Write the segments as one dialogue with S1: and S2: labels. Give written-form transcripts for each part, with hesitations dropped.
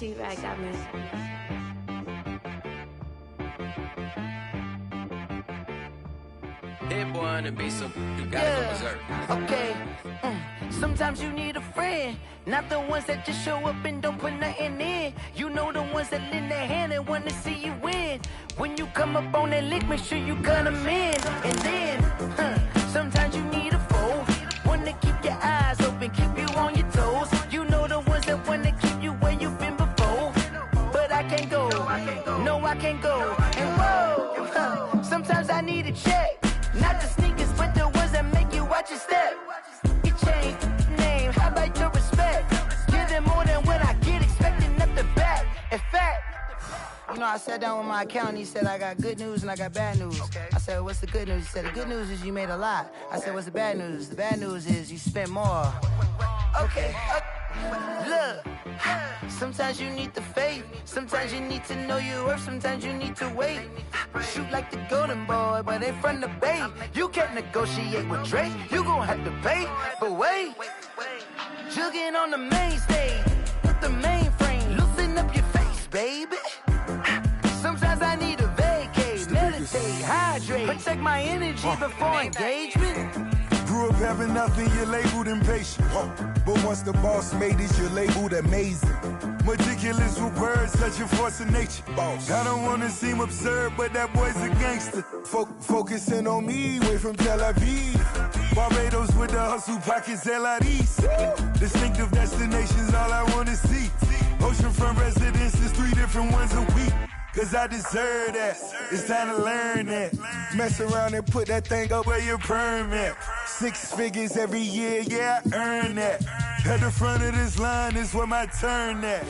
S1: T-Rag got me.
S2: Hit boy on the beat, so you gotta go berserk.
S3: Okay. Sometimes you need a friend, not the ones that just show up and don't put nothing in. You know the ones that lend their hand and want to see you win. When you come up on that lick, make sure you cut them in. And then, sometimes you need a foe, one to keep your eyes open, keep you on your toes. You know the ones that want to keep you where you've been before. But I can't go, no I can't go. And whoa, sometimes I need a check. Not the sneakers, but the ones that make you watch your step. You change name, how about your respect? Give them more than what I get, expecting nothing back. In fact, you know, I sat down with my accountant, he said I got good news and I got bad news. I said, what's the good news? He said, the good news is you made a lot. I said, what's the bad news? The bad news is you spent more. Okay. Look, sometimes you need the faith, sometimes you need to know your worth, sometimes you need to wait. Shoot like the golden boy, but they from the bay. You can't negotiate with Drake, you gon' have to pay. But wait, jugging on the main stage with the mainframe, loosen up your face, baby. Sometimes I need a vacate, meditate, hydrate, protect my energy before engagement.
S4: Grew up having nothing, you're labeled impatient. But once the boss made it, you're labeled amazing. Meticulous with words, such a force of nature. I don't wanna seem absurd, but that boy's a gangster. Focusing on me, way from Tel Aviv. Barbados with the hustle pockets, LIDs. Distinctive destinations, all I wanna see. Oceanfront residences, 3 different ones a week. Cause I deserve that, it's time to learn that. Mess around and put that thing up where your permit. 6 figures every year, yeah, I earn that. At the front of this line is where my turn at.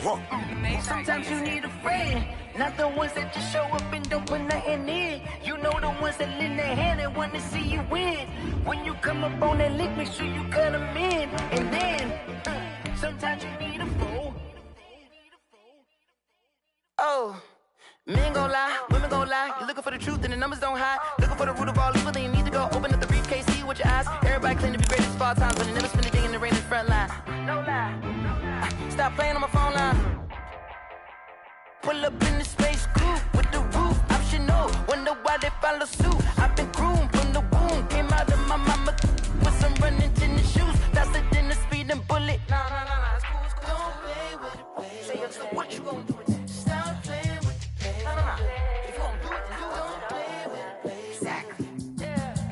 S3: Sometimes you need a friend, not the ones that just show up and don't put nothing in. You know the ones that lend their hand and want to see you win. When you come up on that lick, make sure you cut them in. And then, sometimes you need a foe. Oh. Men gon' lie, women gon' lie. You're looking for the truth and the numbers don't hide. Looking for the root of all evil, then you need to go open up the briefcase, see with your eyes. Everybody claim to be greatest of all times, but they never spend a day in the rain in the front line. No lie. Stop playing on my phone line. Pull up in the space coupe with the roof optional. Wonder why they follow suit. I've been groomed from the womb. Came out of my mama with some running tennis shoes. Faster than the speeding bullet. Nah, it's cool, it's cool. Don't play with it, play. Say so what you gon' do with it? Stop playing with it. If you gon' do it, then don't play with it. Exactly.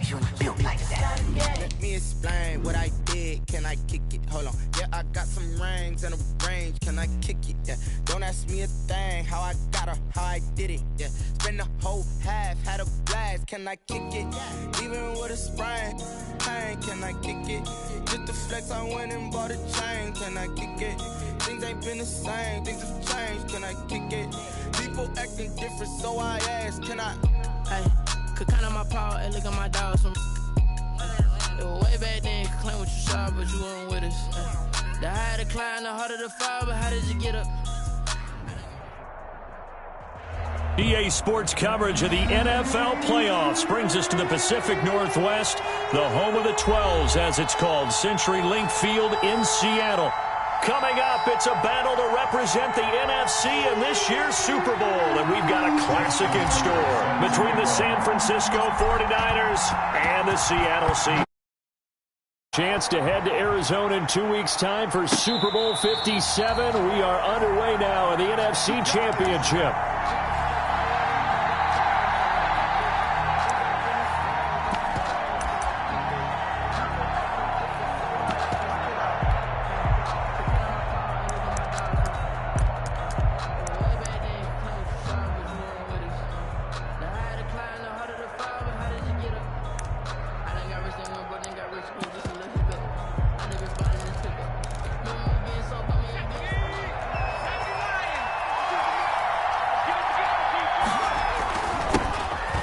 S3: You built like that.
S5: Let me explain what I did. Can I kick it? Hold on. Yeah, I got some rings and a range. Can I kick it? Yeah. Don't ask me a thing. How I got her, how I did it. Yeah. Spend the whole half, had a blast. Can I kick it? Even with a sprain. Pain, can I kick it? Just the flex, I went and bought a chain. Can I kick it? Things ain't been the same. Things have changed. Can I kick it? People acting different, so I ask, can I?
S6: Hey, could count on my power and look at my dogs. Way back then, you could claim what you saw, but you weren't with us. The higher the climb, the harder the fall, but how did you get up?
S7: EA Sports coverage of the NFL playoffs brings us to the Pacific Northwest, the home of the 12s, as it's called, CenturyLink Field in Seattle. Coming up, it's a battle to represent the NFC in this year's Super Bowl, and we've got a classic in store between the San Francisco 49ers and the Seattle Seahawks. Chance to head to Arizona in 2 weeks' time for Super Bowl 57. We are underway now in the NFC Championship.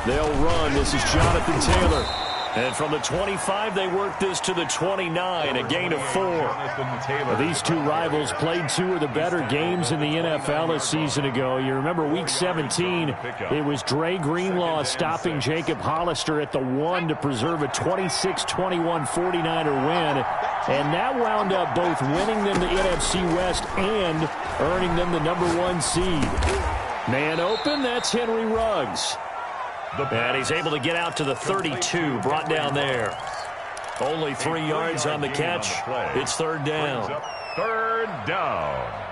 S7: They'll run. This is Jonathan Taylor. And from the 25, they work this to the 29, a gain of 4. These two rivals played 2 of the better games in the NFL a season ago. You remember Week 17, it was Dre Greenlaw stopping Jacob Hollister at the 1 to preserve a 26-21 49er win. And that wound up both winning them the NFC West and earning them the #1 seed. Man open, that's Henry Ruggs. And he's able to get out to the 32, brought down there. Only 3 yards on the catch. It's third down.
S1: Third down.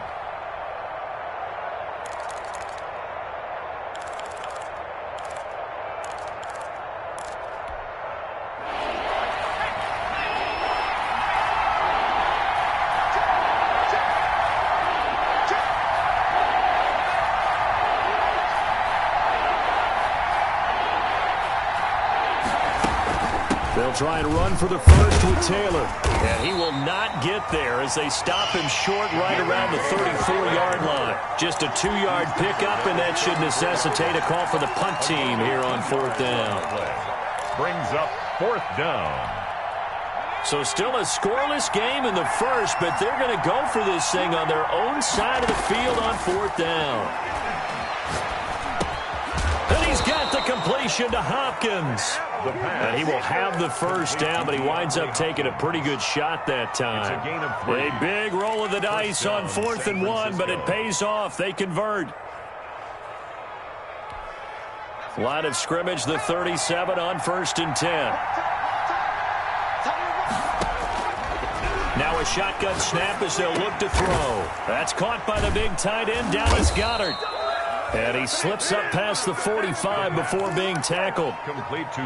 S7: They'll try and run for the first with Taylor. And he will not get there as they stop him short right around the 34-yard line. Just a 2-yard pickup, and that should necessitate a call for the punt team here on fourth down.
S1: Brings up fourth down.
S7: So still a scoreless game in the first, but they're going to go for this thing on their own side of the field on fourth down. And he's got the completion to Hopkins. And he will have the first down, but he winds up taking a pretty good shot that time. A big roll of the dice on 4th and 1, but it pays off. They convert. Line of scrimmage, the 37 on 1st and 10. Now a shotgun snap as they'll look to throw. That's caught by the big tight end, Dallas Goedert. And he slips up past the 45 before being tackled.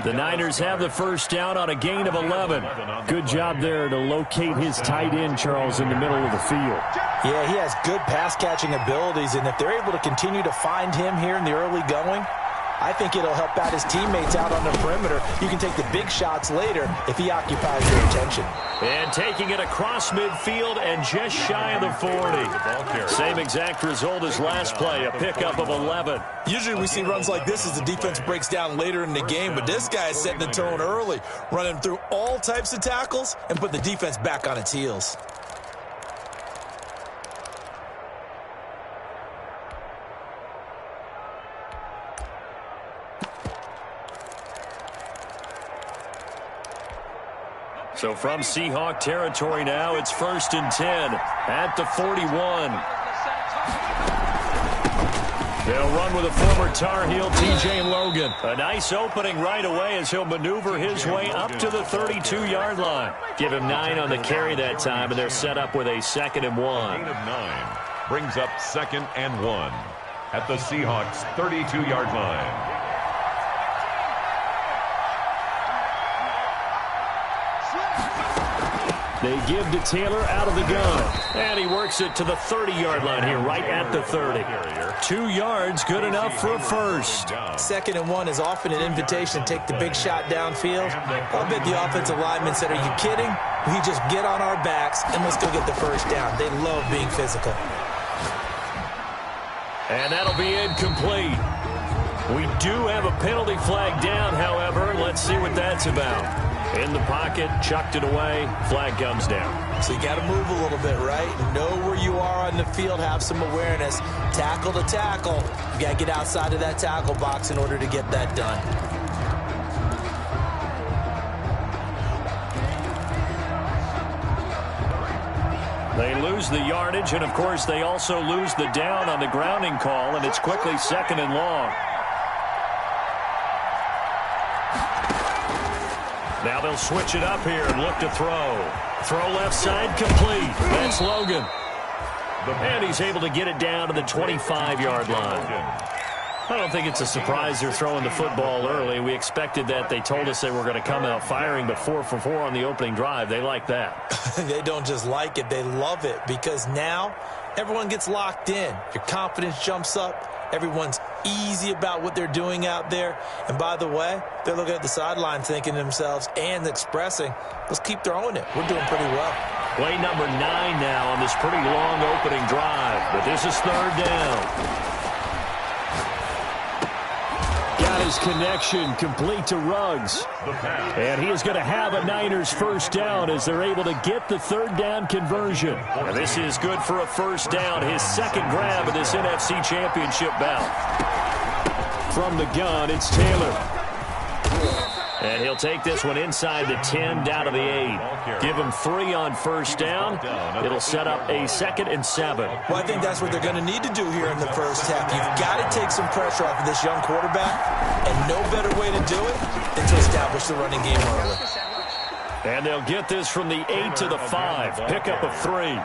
S7: The Niners have the first down on a gain of 11. Good job there to locate his tight end, Charles, in the middle of the field.
S8: Yeah, he has good pass-catching abilities, and if they're able to continue to find him here in the early going, I think it'll help out his teammates out on the perimeter. You can take the big shots later if he occupies their attention.
S7: And taking it across midfield and just shy of the 40. Same exact result as last play, a pickup of 11.
S9: Usually we see runs like this as the defense breaks down later in the game, but this guy is setting the tone early, running through all types of tackles and put the defense back on its heels.
S7: So from Seahawk territory now, it's 1st and 10 at the 41. They'll run with a former Tar Heel, TJ Logan. A nice opening right away as he'll maneuver his way up to the 32-yard line. Give him 9 on the carry that time, and they're set up with a 2nd and 1.
S1: Gain of 9 brings up 2nd and 1 at the Seahawks' 32-yard line.
S7: They give to Taylor out of the gun. And he works it to the 30-yard line here, right at the 30. 2 yards, good enough for a first.
S8: 2nd and 1 is often an invitation to take the big shot downfield. I bet the offensive lineman said, are you kidding? We just get on our backs and let's go get the first down. They love being physical.
S7: And that'll be incomplete. We do have a penalty flag down, however. Let's see what that's about. In the pocket, chucked it away, flag comes down.
S8: So you got to move a little bit, right? Know where you are on the field, have some awareness. Tackle to tackle. You got to get outside of that tackle box in order to get that done.
S7: They lose the yardage, and of course they also lose the down on the grounding call, and it's quickly 2nd and long. Now they'll switch it up here and look to throw. Throw left side complete. That's Logan. And he's able to get it down to the 25-yard line. I don't think it's a surprise they're throwing the football early. We expected that. They told us they were going to come out firing, but 4 for 4 on the opening drive. They like that.
S8: They don't just like it. They love it because now everyone gets locked in. Your confidence jumps up. Everyone's easy about what they're doing out there. And by the way, they're looking at the sideline thinking to themselves and expressing, let's keep throwing it. We're doing pretty well.
S7: Play number 9 now on this pretty long opening drive. But this is 3rd down. Got his connection complete to Ruggs. And he is going to have a Niners first down as they're able to get the 3rd down conversion. And this is good for a first down, his 2nd grab of this NFC Championship bout. From the gun, it's Taylor. And he'll take this one inside the 10, down to the 8. Give him 3 on first down. It'll set up a 2nd and 7.
S8: Well, I think that's what they're going to need to do here in the first half. You've got to take some pressure off of this young quarterback, and no better way to do it than to establish the running game early.
S7: And they'll get this from the 8 to the 5. Pickup of 3.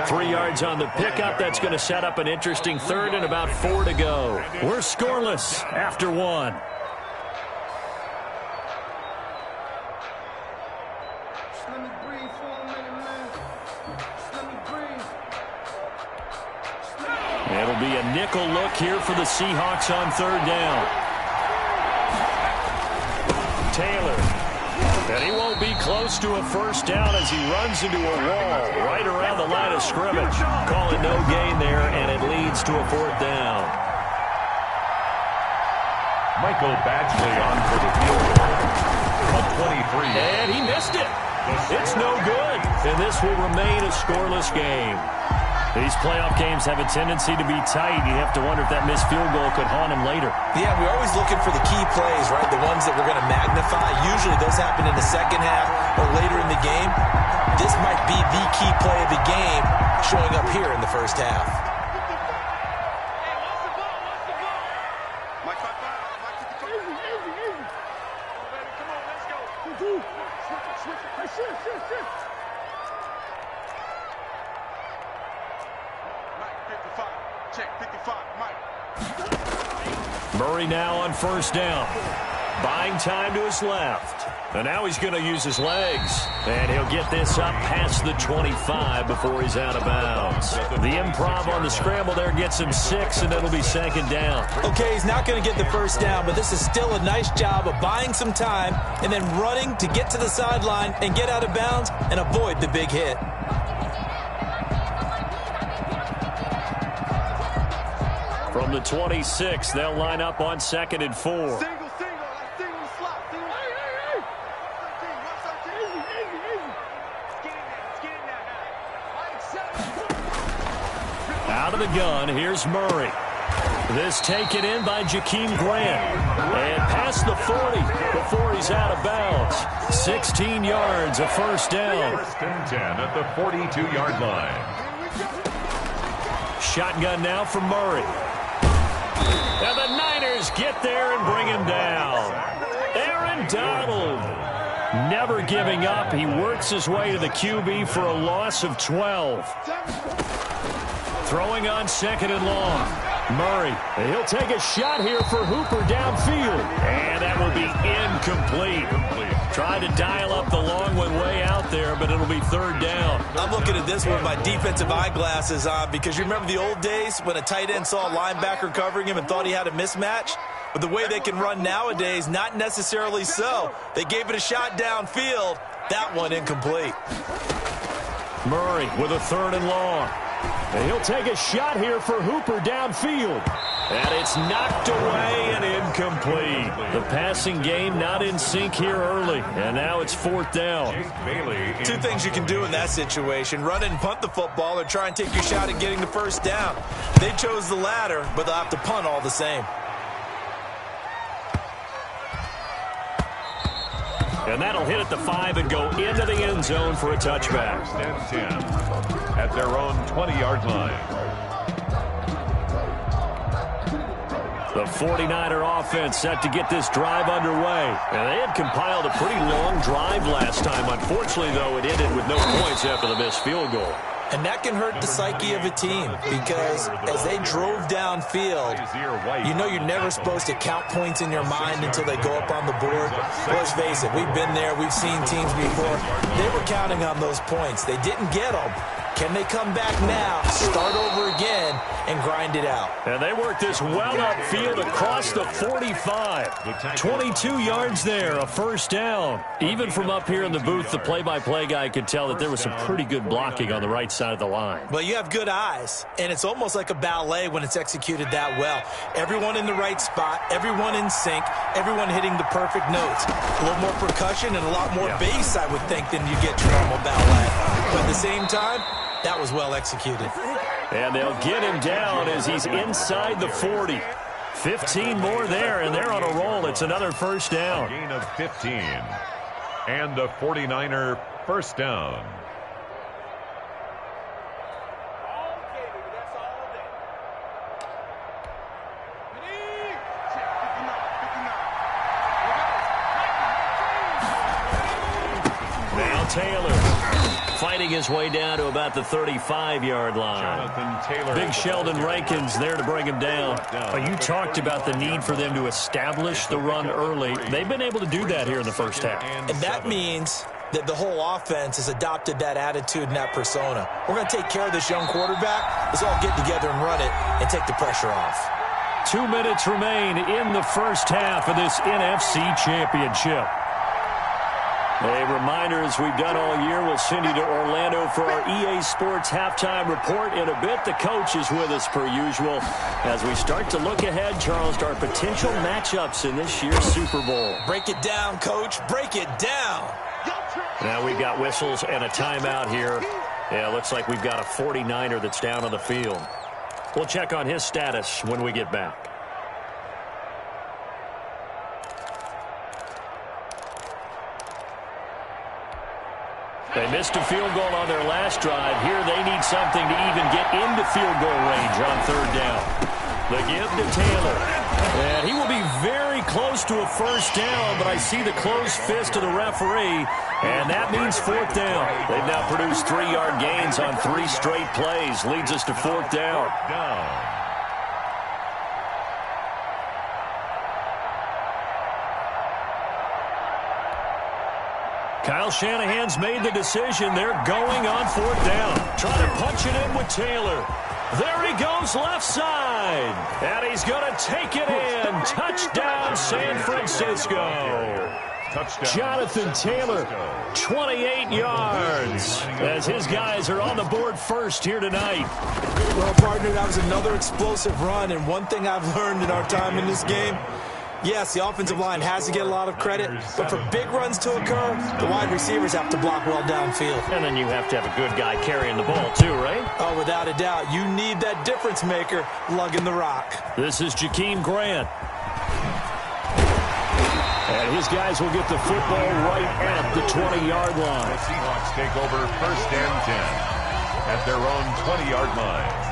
S7: 3 yards on the pickup. That's going to set up an interesting 3rd and about 4 to go. We're scoreless after 1. It'll be a nickel look here for the Seahawks on 3rd down. Taylor. And he won't be close to a first down as he runs into a wall right around the line of scrimmage. Calling no gain there, and it leads to a 4th down.
S1: Michael Badgley on for the field goal. A 23.
S7: And he missed it. It's no good. And this will remain a scoreless game. These playoff games have a tendency to be tight. You have to wonder if that missed field goal could haunt him later.
S8: Yeah, we're always looking for the key plays, right? The ones that we're going to magnify. Usually those happen in the second half or later in the game. This might be the key play of the game showing up here in the first half.
S7: Murray now on first down. Buying time to his left. And now he's going to use his legs. And he'll get this up past the 25 before he's out of bounds. The improv on the scramble there gets him 6, and it'll be 2nd down.
S8: Okay, he's not going to get the first down, but this is still a nice job of buying some time and then running to get to the sideline and get out of bounds and avoid the big hit.
S7: From the 26, they'll line up on 2nd and 4. Out of the gun, here's Murray. This taken in by Jakeem Grant. And past the 40 before he's out of bounds. 16 yards, a first down.
S1: 1st and 10 at the 42-yard line.
S7: Shotgun now for Murray. And the Niners get there and bring him down. Aaron Donald never giving up. He works his way to the QB for a loss of 12. Throwing on 2nd and long. Murray, he'll take a shot here for Hooper downfield. And that will be incomplete. Tried to dial up the long one way out there, but it'll be 3rd down.
S8: I'm looking at this with my defensive eyeglasses on because you remember the old days when a tight end saw a linebacker covering him and thought he had a mismatch? But the way they can run nowadays, not necessarily so. They gave it a shot downfield. That one incomplete.
S7: Murray with a 3rd and long. And he'll take a shot here for Hooper downfield. And it's knocked away and incomplete. The passing game not in sync here early. And now it's 4th down.
S8: 2 things you can do in that situation. Run and punt the football or try and take your shot at getting the first down. They chose the latter, but they'll have to punt all the same.
S7: And that'll hit at the 5 and go into the end zone for a touchback.
S1: 1st and 10 at their own 20-yard line.
S7: The 49er offense set to get this drive underway. And they had compiled a pretty long drive last time. Unfortunately, though, it ended with no points after the missed field goal.
S8: And that can hurt the psyche of a team because as they drove downfield, you know you're never supposed to count points in your mind until they go up on the board. Let's face it, we've been there. We've seen teams before. They were counting on those points. They didn't get them. Can they come back now, start over again, and grind it out?
S7: And they work this well upfield across the 45. 22 yards there, a first down. Even from up here in the booth, the play-by-play guy could tell that there was some pretty good blocking on the right side of the line.
S8: Well, you have good eyes, and it's almost like a ballet when it's executed that well. Everyone in the right spot, everyone in sync, everyone hitting the perfect notes. A little more percussion and a lot more bass, I would think, than you get to normal ballet. But at the same time, that was well executed.
S7: And they'll get him down as he's inside the 40. 15 more there, and they're on a roll. It's another first down.
S1: A gain of 15. And a 49er first down.
S7: Now Taylor fighting his way down to about the 35-yard line. Big Sheldon Rankins there to bring him down. You talked about the need for them to establish the run early. They've been able to do that here in the first half.
S8: And that means that the whole offense has adopted that attitude and that persona. We're going to take care of this young quarterback. Let's all get together and run it and take the pressure off.
S7: 2 minutes remain in the first half of this NFC Championship. A reminder, as we've done all year, we'll send you to Orlando for our EA Sports halftime report in a bit. The coach is with us per usual as we start to look ahead, Charles, to our potential matchups in this year's Super Bowl.
S8: Break it down, Coach. Break it down.
S7: Now we've got whistles and a timeout here. Yeah, looks like we've got a 49er that's down on the field. We'll check on his status when we get back. They missed a field goal on their last drive. Here they need something to even get into field goal range on third down. The give to Taylor. And he will be very close to a first down, but I see the closed fist of the referee, and that means fourth down. They've now produced 3-yard gains on 3 straight plays. Leads us to fourth down. Kyle Shanahan's made the decision. They're going on fourth down. Trying to punch it in with Taylor. There he goes left side. And he's going to take it in. Touchdown, San Francisco. Jonathan Taylor, 28 yards, as his guys are on the board first here tonight.
S8: Well, partner, that was another explosive run, and one thing I've learned in our time in this game, yes, the offensive line has to get a lot of credit, but for big runs to occur, the wide receivers have to block well downfield.
S7: And then you have to have a good guy carrying the ball too, right?
S8: Oh, without a doubt. You need that difference maker lugging the rock.
S7: This is Jakeem Grant. And his guys will get the football right at the 20-yard line.
S1: The Seahawks take over first and 10 at their own 20-yard line.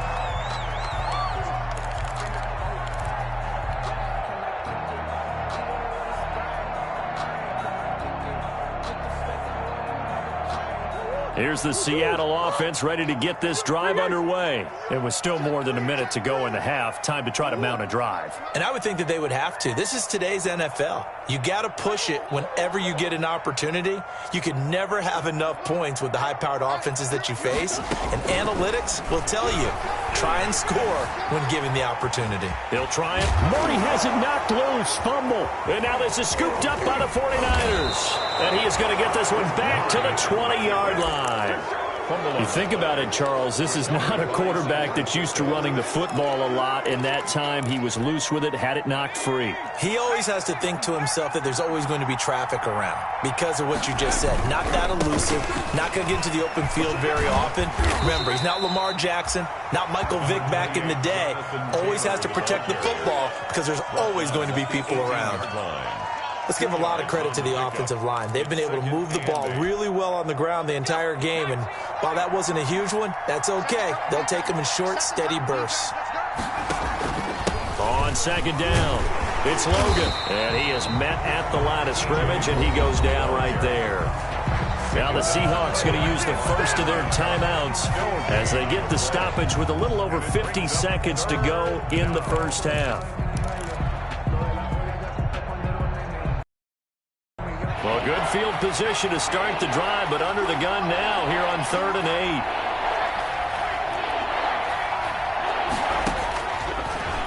S7: Here's the Seattle offense ready to get this drive underway. It was still more than a minute to go in the half. Time to try to mount a drive.
S8: And I would think that they would have to. This is today's NFL. You got to push it whenever you get an opportunity. You can never have enough points with the high-powered offenses that you face. And analytics will tell you, try and score when given the opportunity.
S7: He'll try it. Murray has it knocked loose. Fumble. And now this is scooped up by the 49ers. And he is going to get this one back to the 20-yard line. You think about it, Charles, this is not a quarterback that's used to running the football a lot. In that time, he was loose with it, had it knocked free.
S8: He always has to think to himself that there's always going to be traffic around because of what you just said. Not that elusive, not going to get into the open field very often. Remember, he's not Lamar Jackson, not Michael Vick back in the day. Always has to protect the football because there's always going to be people around. Let's give a lot of credit to the offensive line. They've been able to move the ball really well on the ground the entire game, and while that wasn't a huge one, that's okay. They'll take them in short, steady bursts.
S7: On second down, it's Logan, and he is met at the line of scrimmage, and he goes down right there. Now the Seahawks going to use the first of their timeouts as they get the stoppage with a little over 50 seconds to go in the first half. Well, good field position to start the drive, but under the gun now here on 3rd and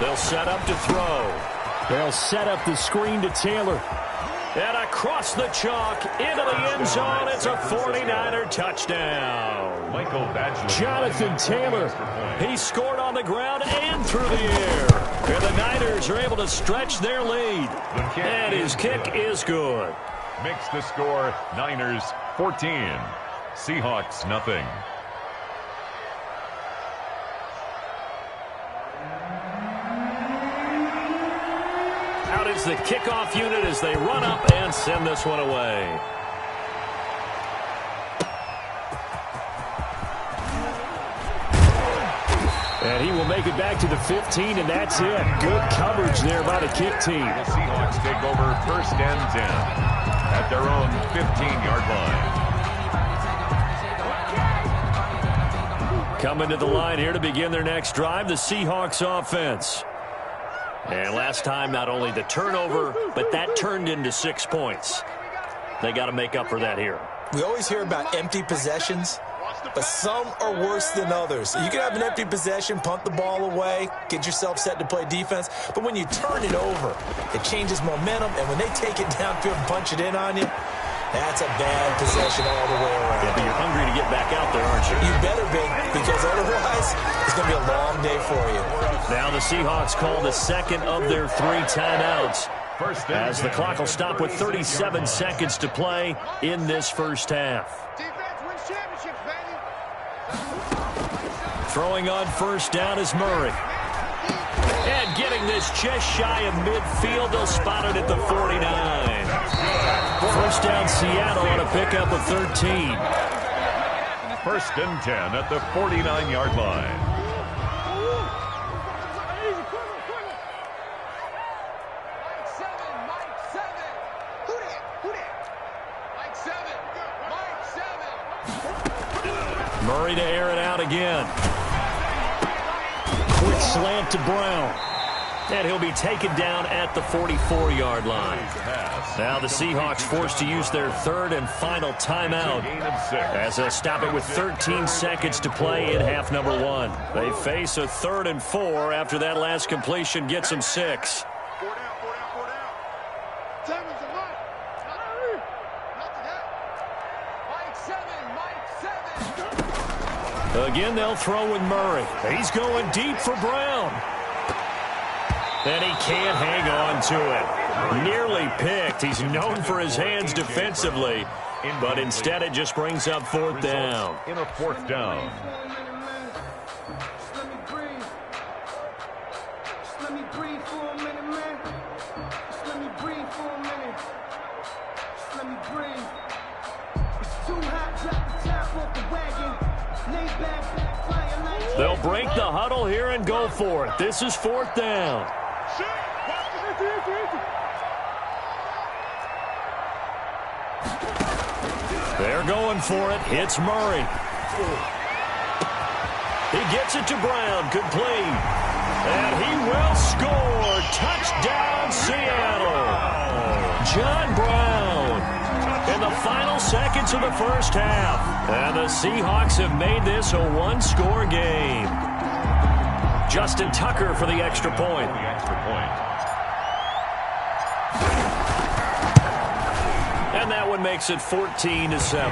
S7: 8. They'll set up to throw. They'll set up the screen to Taylor. And across the chalk into the end zone. It's a 49er touchdown. Jonathan Taylor, he scored on the ground and through the air. And the Niners are able to stretch their lead. And his kick is good.
S1: Makes the score Niners 14, Seahawks nothing.
S7: Out is the kickoff unit as they run up and send this one away. And he will make it back to the 15, and that's it. Good coverage there by the kick team.
S1: The Seahawks take over 1st and 10 at their own 15-yard line.
S7: Coming to the line here to begin their next drive, the Seahawks offense. And last time, not only the turnover, but that turned into 6 points. They got to make up for that here.
S8: We always hear about empty possessions, but some are worse than others. You can have an empty possession, punt the ball away, get yourself set to play defense, but when you turn it over, it changes momentum, and when they take it downfield and punch it in on you, that's a bad possession all the way around.
S7: Yeah, but you're hungry to get back out there, aren't you?
S8: You better be, because otherwise it's going to be a long day for you.
S7: Now the Seahawks call the second of their 3 timeouts, as the clock will stop with 37 seconds to play in this first half. Throwing on first down is Murray. And getting this just shy of midfield. They'll spot it at the 49. First down Seattle on a pickup of 13.
S1: 1st and 10 at the 49-yard line.
S7: Murray to air it out again. Quick slant to Brown. And he'll be taken down at the 44-yard line. Now the Seahawks forced to use their 3rd and final timeout as they'll stop it with 13 seconds to play in half number 1. They face a 3rd and 4 after that last completion gets them 6. Again, they'll throw with Murray. He's going deep for Brown. And he can't hang on to it. Nearly picked. He's known for his hands defensively, but instead it just brings up 4th down.
S1: In a 4th down.
S7: They'll break the huddle here and go for it. This is 4th down. They're going for it. It's Murray. He gets it to Brown. Complete. And he will score. Touchdown, Seattle. John Brown. In the final seconds of the first half. And the Seahawks have made this a one-score game. Justin Tucker for the extra point. And that one makes it 14-7.
S1: Is good.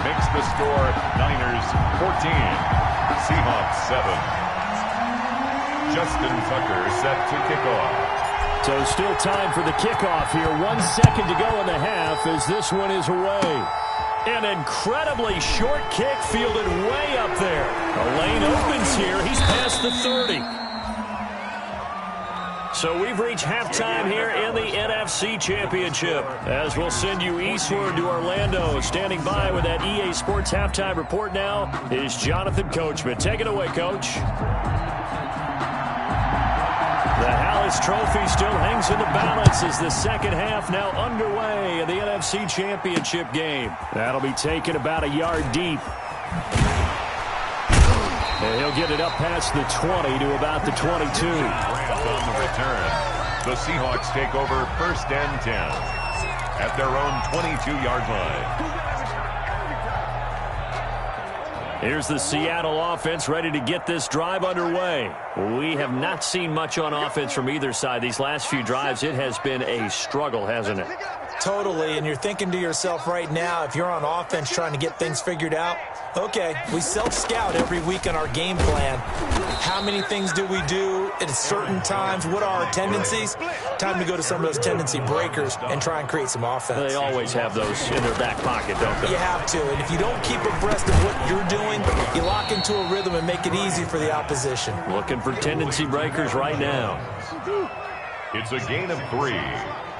S1: Makes the score Niners 14, Seahawks 7. Justin Tucker set to kick off.
S7: So still time for the kickoff here. 1 second to go in the half as this one is away. An incredibly short kick fielded way up there. A lane opens here. He's past the 30. So we've reached halftime here in the NFC Championship. As we'll send you eastward to Orlando. Standing by with that EA Sports halftime report now is Jonathan Coachman. Take it away, Coach. The Hallis Trophy still hangs in the balance as the second half now underway in the NFC Championship game. That'll be taken about a yard deep. And he'll get it up past the 20 to about the 22.
S1: On the return, the Seahawks take over 1st and 10 at their own 22-yard line.
S7: Here's the Seattle offense ready to get this drive underway. We have not seen much on offense from either side. These last few drives, it has been a struggle, hasn't it?
S8: Totally, and you're thinking to yourself right now, if you're on offense trying to get things figured out, okay, we self-scout every week on our game plan. How many things do we do at certain times? What are our tendencies? Time to go to some of those tendency breakers and try and create some offense.
S7: They always have those in their back pocket, don't they?
S8: You have to, and if you don't keep abreast of what you're doing, you lock into a rhythm and make it easy for the opposition.
S7: Looking for tendency breakers right now.
S1: It's a gain of 3.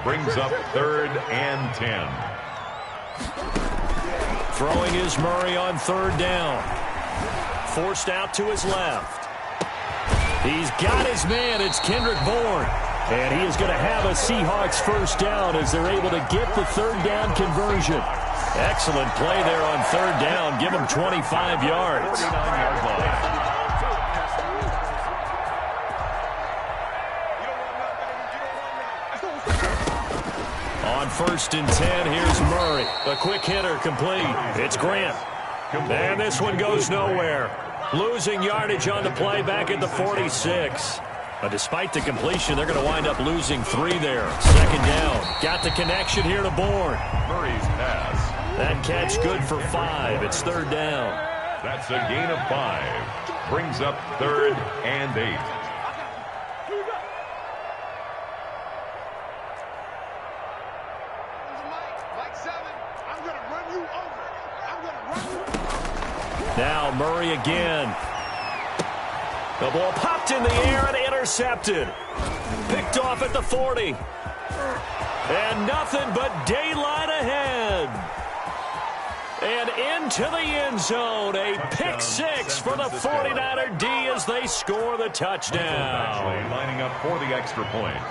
S1: Brings up 3rd and 10.
S7: Throwing is Murray on 3rd down. Forced out to his left. He's got his man. It's Kendrick Bourne. And he is going to have a Seahawks first down as they're able to get the 3rd down conversion. Excellent play there on 3rd down. Give him 25 yards.
S1: 39-yard line.
S7: On 1st and 10, here's Murray. A quick hitter complete. It's Grant. And this one goes nowhere. Losing yardage on the play back at the 46. But despite the completion, they're going to wind up losing 3 there. 2nd down. Got the connection here to Bourne.
S1: Murray's pass.
S7: That catch good for 5. It's 3rd down.
S1: That's a gain of 5. Brings up 3rd and 8.
S7: Now Murray again. The ball popped in the air and intercepted. Picked off at the 40. And nothing but daylight ahead. And into the end zone. A pick 6 for the 49er D as they score the touchdown.
S1: Lining up for the extra point.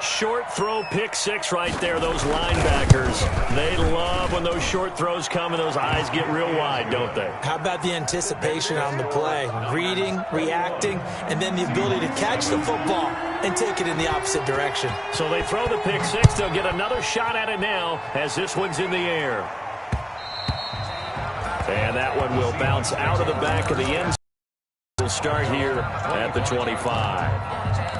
S7: Short throw pick 6 right there. Those linebackers, they love when those short throws come and those eyes get real wide, don't they?
S8: How about the anticipation on the play? Reading, reacting, and then the ability to catch the football and take it in the opposite direction.
S7: So they throw the pick 6. They'll get another shot at it now as this one's in the air. And that one will bounce out of the back of the end zone. We'll start here at the 25.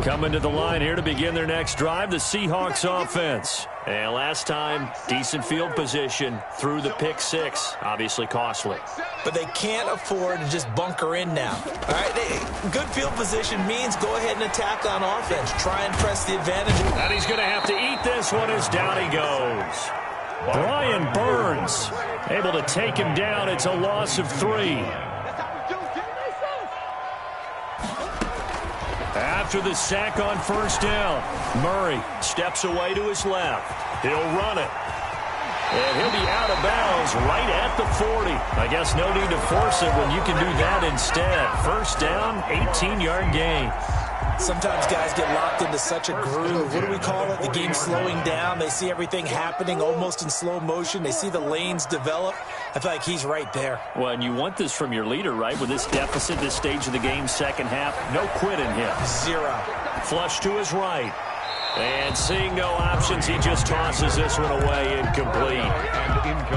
S7: Coming to the line here to begin their next drive, the Seahawks offense. And last time, decent field position through the pick 6. Obviously costly.
S8: But they can't afford to just bunker in now. All right, good field position means go ahead and attack on offense. Try and press the advantage.
S7: And he's going to have to eat this one as down he goes. Brian Burns able to take him down. It's a loss of 3. After the sack on 1st down, Murray steps away to his left. He'll run it. And he'll be out of bounds right at the 40. I guess no need to force it when you can do that instead. 1st down, 18-yard gain.
S8: Sometimes guys get locked into such a groove. What do we call it? The game slowing down. They see everything happening almost in slow motion. They see the lanes develop. I feel like he's right there.
S7: Well, and you want this from your leader, right? With this deficit, this stage of the game, 2nd half, no quit in him.
S8: 0.
S7: Flush to his right. And seeing no options, he just tosses this one away, incomplete.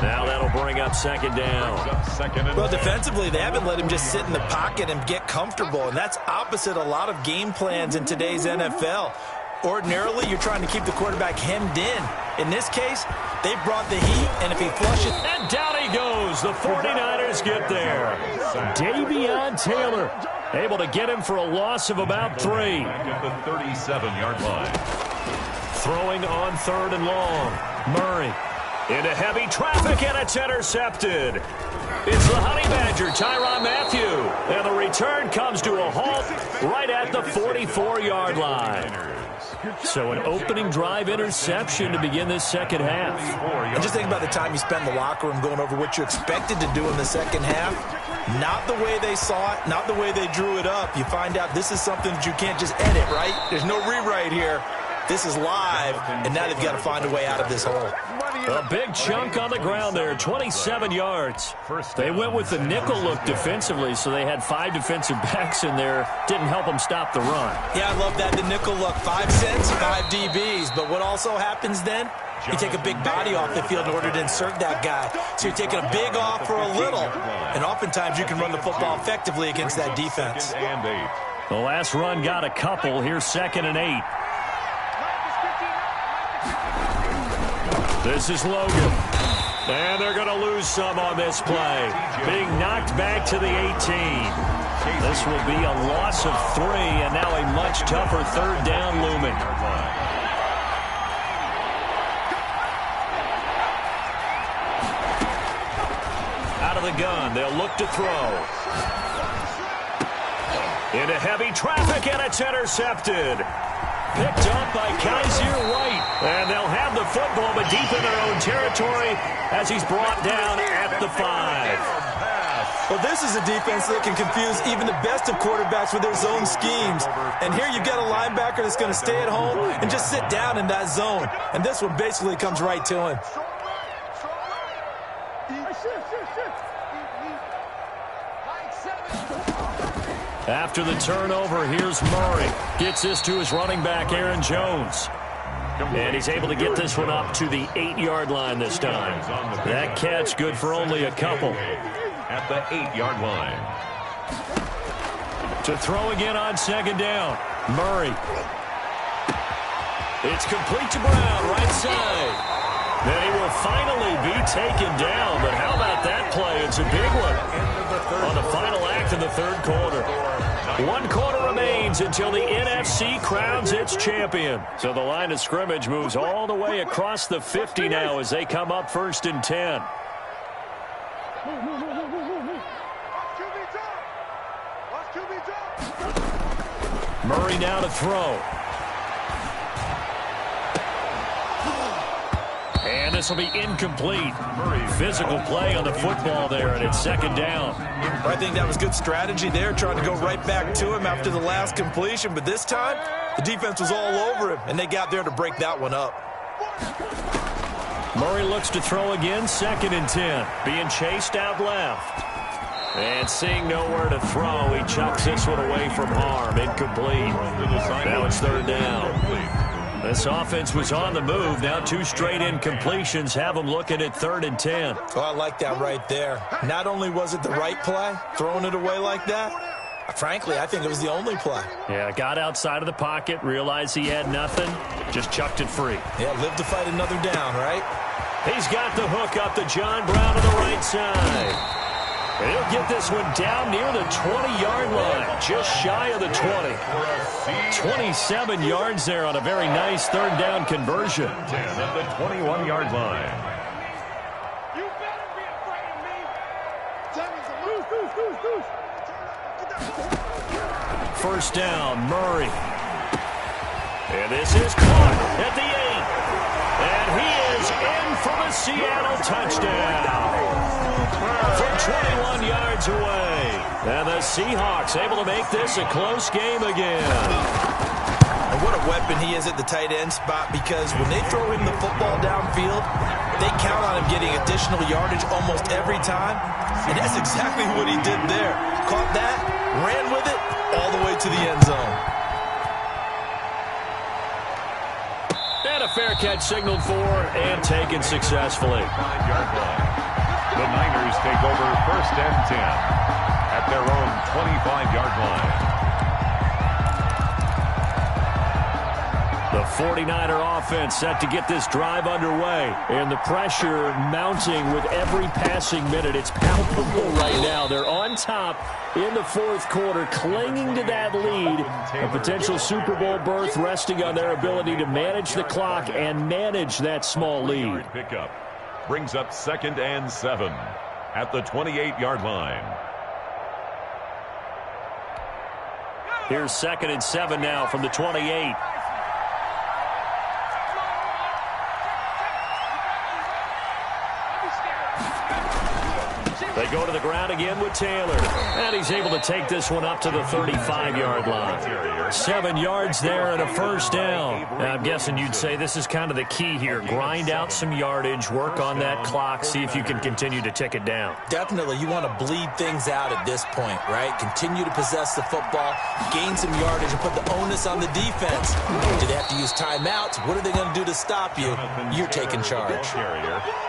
S7: Now that'll bring up 2nd down.
S8: Well, defensively, they haven't let him just sit in the pocket and get comfortable, and that's opposite a lot of game plans in today's NFL. Ordinarily, you're trying to keep the quarterback hemmed in. In this case, they brought the heat, and if he flushes...
S7: And down he goes. The 49ers get there. Davion Taylor able to get him for a loss of about 3.
S1: At the 37-yard line.
S7: Throwing on 3rd and long. Murray into heavy traffic, and it's intercepted. It's the Honey Badger, Tyrann Mathieu. And the return comes to a halt right at the 44-yard line. So an opening drive interception to begin this 2nd half.
S8: And just think about the time you spend in the locker room going over what you expected to do in the 2nd half. Not the way they saw it, not the way they drew it up. You find out this is something that you can't just edit, right? There's no rewrite here. This is live, and now they've got to find a way out of this hole.
S7: A big chunk on the ground there, 27 yards. They went with the nickel look defensively, so they had 5 defensive backs in there. Didn't help them stop the run.
S8: Yeah, I love that, the nickel look. 5 cents, 5 DBs. But what also happens then? You take a big body off the field in order to insert that guy. So you're taking a big off for a little. And oftentimes you can run the football effectively against that defense.
S7: The last run got a couple. Here's 2nd and 8. This is Logan. And they're going to lose some on this play. Being knocked back to the 18. This will be a loss of 3, and now a much tougher 3rd down looming. Out of the gun, they'll look to throw. Into heavy traffic, and it's intercepted. Picked up by Kaiser White. And they'll have the football, but deep in their own territory as he's brought down at the 5.
S8: Well, this is a defense that can confuse even the best of quarterbacks with their zone schemes. And here you've got a linebacker that's going to stay at home and just sit down in that zone. And this one basically comes right to him.
S7: After the turnover, here's Murray. Gets this to his running back, Aaron Jones. And he's able to get this one up to the 8-yard line this time. That catch good for only a couple.
S1: At the 8-yard line.
S7: To throw again on 2nd down. Murray. It's complete to Brown, right side. Then he will finally be taken down. But how about that play? It's a big one on the final act of the 3rd quarter. 1 quarter remains until the NFC crowns its champion. So the line of scrimmage moves all the way across the 50 now as they come up 1st and 10. Murray now to throw. And this will be incomplete. Physical play on the football there, and it's 2nd down.
S8: I think that was good strategy there, trying to go right back to him after the last completion. But this time, the defense was all over him, and they got there to break that one up.
S7: Murray looks to throw again, 2nd and 10. Being chased out left. And seeing nowhere to throw, he chucks this one away from harm. Incomplete. Now it's 3rd down. This offense was on the move. Now 2 straight incompletions have them looking at 3rd and 10.
S8: Oh, I like that right there. Not only was it the right play, throwing it away like that, frankly, I think it was the only play.
S7: Yeah, got outside of the pocket, realized he had nothing, just chucked it free.
S8: Yeah, live to fight another down, right?
S7: He's got the hook up to John Brown on the right side. And he'll get this one down near the 20-yard line, just shy of the 20. 27 yards there on a very nice 3rd down conversion.
S1: 10 at the 21-yard line.
S10: You better be afraid of me.
S7: First down, Murray. And this is caught at the 8. And he is in for the Seattle touchdown. From 21 yards away. And the Seahawks able to make this a close game again.
S8: And what a weapon he is at the tight end spot, because when they throw him the football downfield, they count on him getting additional yardage almost every time. And that's exactly what he did there. Caught that, ran with it, all the way to the end zone.
S7: And a fair catch signaled for and taken successfully.
S1: 9-yard line. The Niners take over 1st and 10 at their own 25-yard line.
S7: The 49er offense set to get this drive underway. And the pressure mounting with every passing minute. It's palpable right now. They're on top in the 4th quarter, clinging to that lead. A potential Super Bowl berth resting on their ability to manage the clock and manage that small lead.
S1: Pickup brings up 2nd and 7 at the 28-yard line.
S7: Here's 2nd and 7 now from the 28. They They go to the ground again with Taylor. And he's able to take this one up to the 35-yard line. 7 yards there and a first down. Now, I'm guessing you'd say this is kind of the key here. Grind out some yardage, work on that clock, see if you can continue to tick it down.
S8: Definitely, you want to bleed things out at this point, right? Continue to possess the football, gain some yardage, and put the onus on the defense. Do they have to use timeouts? What are they going to do to stop you? You're taking charge.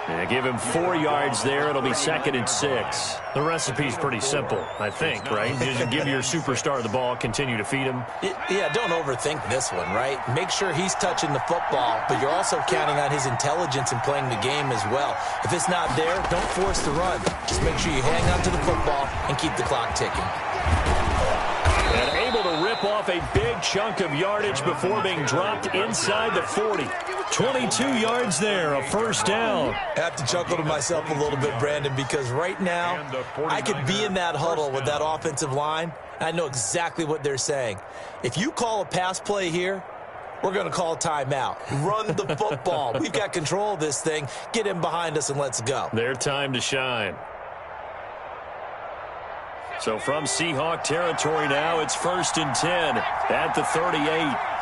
S7: Yeah, give him 4 yards there. It'll be 2nd and 6. The recipe's pretty simple, I think, right? Just give your superstar the ball, continue to feed him.
S8: Yeah, don't overthink this one, right? Make sure he's touching the football, but you're also counting on his intelligence in playing the game as well. If it's not there, don't force the run. Just make sure you hang on to the football and keep the clock ticking.
S7: And able to rip off a big chunk of yardage before being dropped inside the 40. 22 yards there, a first down.
S8: I have to chuckle to myself a little bit, Brandon, because right now I could be in that huddle with that offensive line. I know exactly what they're saying. If you call a pass play here, we're going to call a timeout. Run the football. We've got control of this thing. Get in behind us and let's go.
S7: Their time to shine. So from Seahawk territory now, it's 1st and 10 at the 38.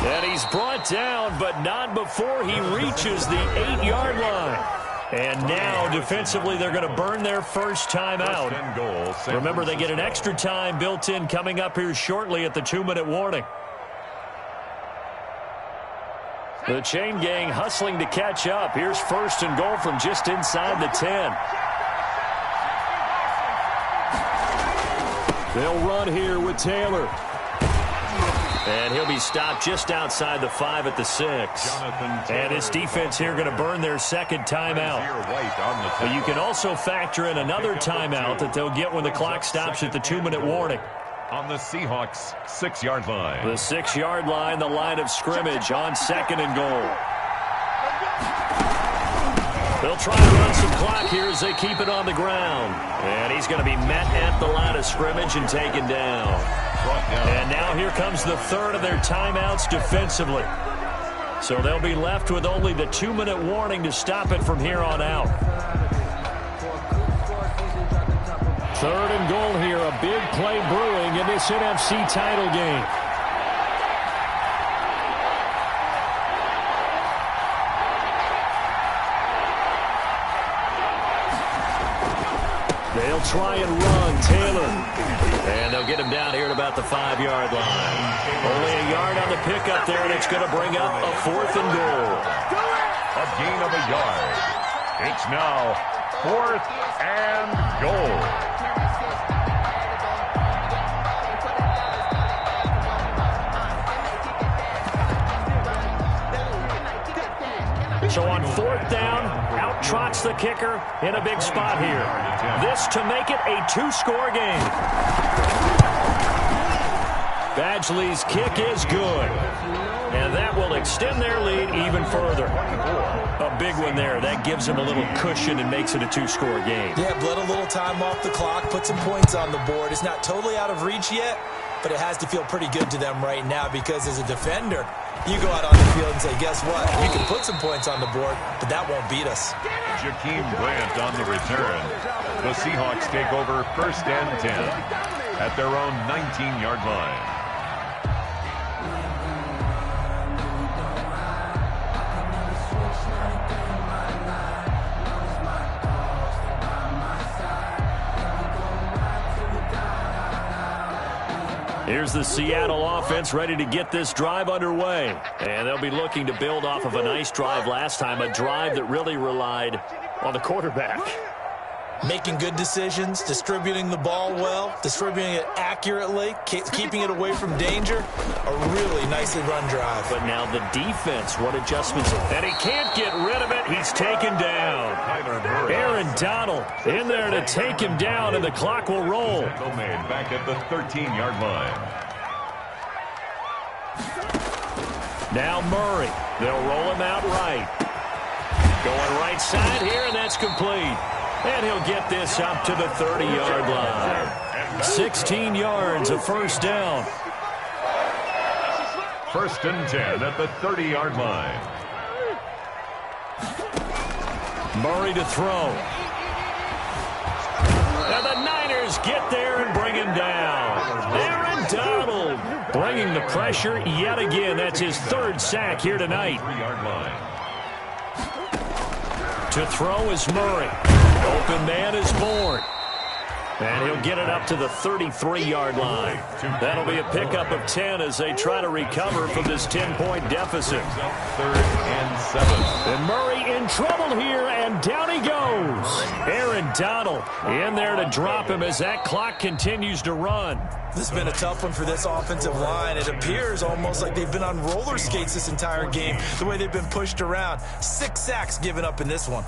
S7: And he's brought down, but not before he reaches the 8-yard line. And now, defensively, they're going to burn their first time out. Remember, they get an extra time built in coming up here shortly at the 2-minute warning. The chain gang hustling to catch up. Here's 1st and goal from just inside the 10. They'll run here with Taylor. And he'll be stopped just outside the 5 at the 6. And his defense here going to burn their 2nd timeout. But you can also factor in another timeout that they'll get when the clock stops at the 2-minute warning.
S1: On the Seahawks 6-yard line.
S7: The 6-yard line, the line of scrimmage on 2nd and goal. They'll try to run some clock here as they keep it on the ground. And he's going to be met at the line of scrimmage and taken down. And now here comes the 3rd of their timeouts defensively. So they'll be left with only the 2-minute warning to stop it from here on out. 3rd and goal here, a big play brewing in this NFC title game. They'll try and run Taylor. And they'll get him down here at about the 5-yard line. Only a yard on the pickup there, and it's going to bring up a 4th and goal.
S1: A gain of a yard. It's now 4th and goal.
S7: So on 4th down, out trots the kicker in a big spot here. This to make it a 2-score game. Badgley's kick is good. And that will extend their lead even further. A big one there. That gives them a little cushion and makes it a 2-score game.
S8: Yeah, bled a little time off the clock, put some points on the board. It's not totally out of reach yet, but it has to feel pretty good to them right now because as a defender, you go out on the field and say, guess what? You can put some points on the board, but that won't beat us.
S1: Jakeem Grant on the return. The Seahawks take over 1st and 10 at their own 19-yard line.
S7: Here's the Seattle offense ready to get this drive underway. And they'll be looking to build off of a nice drive last time, a drive that really relied on the quarterback.
S8: Making good decisions, distributing the ball well, distributing it accurately, keeping it away from danger. A really nicely run drive.
S7: But now the defense, what adjustments? And he can't get rid of it. He's taken down. Aaron Donald in there to take him down, and the clock will roll.
S1: Back at the 13-yard line.
S7: Now Murray. They'll roll him out right. Going right side here, and that's complete. And he'll get this up to the 30-yard line. 16 yards, a first down.
S1: First and 10 at the 30-yard line.
S7: Murray to throw. And the Niners get there and bring him down. Aaron Donald bringing the pressure yet again. That's his third sack here tonight.
S1: 3-yard line.
S7: To throw is Murray. Open man is Bourne. And he'll get it up to the 33-yard line. That'll be a pickup of 10 as they try to recover from this 10-point deficit.
S1: 3rd and 7.
S7: And Murray in trouble here, and down he goes. Aaron Donald in there to drop him as that clock continues to run.
S8: This has been a tough one for this offensive line. It appears almost like they've been on roller skates this entire game, the way they've been pushed around. 6 sacks given up in this one.